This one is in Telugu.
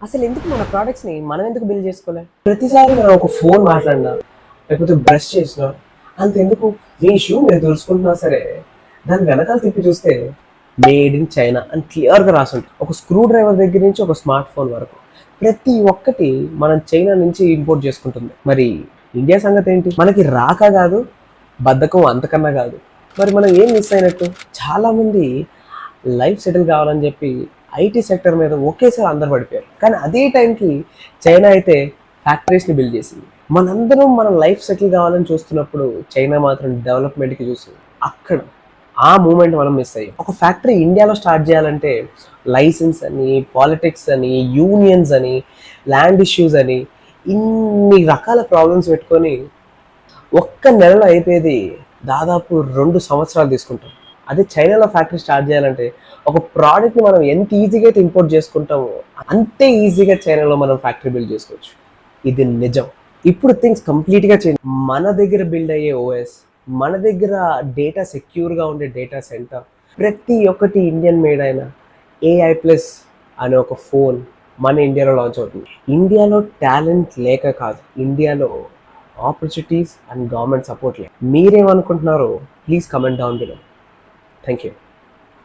అసలు ఎందుకు మన ప్రోడక్ట్స్ని మనం ఎందుకు బిల్డ్ చేసుకోవాలి? ప్రతిసారి మనం ఒక ఫోన్ మాట్లాడినా లేకపోతే బ్రష్ చేసినా అంతెందుకు మీ షూ మీరు తెలుసుకుంటున్నా సరే దాని వెనకాల తిప్పి చూస్తే మేడ్ ఇన్ చైనా అని క్లియర్గా రాసి ఉంటుంది. ఒక స్క్రూ డ్రైవర్ దగ్గర నుంచి ఒక స్మార్ట్ ఫోన్ వరకు ప్రతి ఒక్కటి మనం చైనా నుంచి ఇంపోర్ట్ చేసుకుంటుంది. మరి ఇండియా సంగతి ఏంటి? మనకి రాక కాదు, బద్ధకం అంతకన్నా కాదు. మరి మనం ఏం మిస్ అయినట్టు? చాలామంది లైఫ్ సెటిల్ కావాలని చెప్పి ఐటీ సెక్టర్ మీద ఒకేసారి అందరు పడిపోయారు. కానీ అదే టైంకి చైనా అయితే ఫ్యాక్టరీస్ని బిల్డ్ చేసింది. మనందరం మన లైఫ్ సెటిల్ కావాలని చూస్తున్నప్పుడు చైనా మాత్రం డెవలప్మెంట్కి చూస్తుంది. అక్కడ ఆ మూమెంట్ మనం మిస్ అయ్యాం. ఒక ఫ్యాక్టరీ ఇండియాలో స్టార్ట్ చేయాలంటే లైసెన్స్ అని, పాలిటిక్స్ అని, యూనియన్స్ అని, ల్యాండ్ ఇష్యూస్ అని ఇన్ని రకాల ప్రాబ్లమ్స్ పెట్టుకొని ఒక్క నెలలో అయిపోయేది దాదాపు 2 సంవత్సరాలు తీసుకుంటాం. అదే చైనాలో ఫ్యాక్టరీ స్టార్ట్ చేయాలంటే ఒక ప్రోడక్ట్ని మనం ఎంత ఈజీగా అయితే ఇంపోర్ట్ చేసుకుంటామో అంతే ఈజీగా చైనాలో మనం ఫ్యాక్టరీ బిల్డ్ చేసుకోవచ్చు. ఇది నిజం. ఇప్పుడు థింగ్స్ కంప్లీట్గా చేంజ్. మన దగ్గర బిల్డ్ అయ్యే ఓఎస్, మన దగ్గర డేటా సెక్యూర్గా ఉండే డేటా సెంటర్, ప్రతి ఒక్కటి ఇండియన్ మేడ్ అయిన AI ప్లస్ అనే ఒక ఫోన్ మన ఇండియాలో లాంచ్ అవుతుంది. ఇండియాలో టాలెంట్ లేక కాదు, ఇండియాలో ఆపర్చునిటీస్ అండ్ గవర్నమెంట్ సపోర్ట్ లేదు. మీరేమనుకుంటున్నారో please comment down below. Thank you.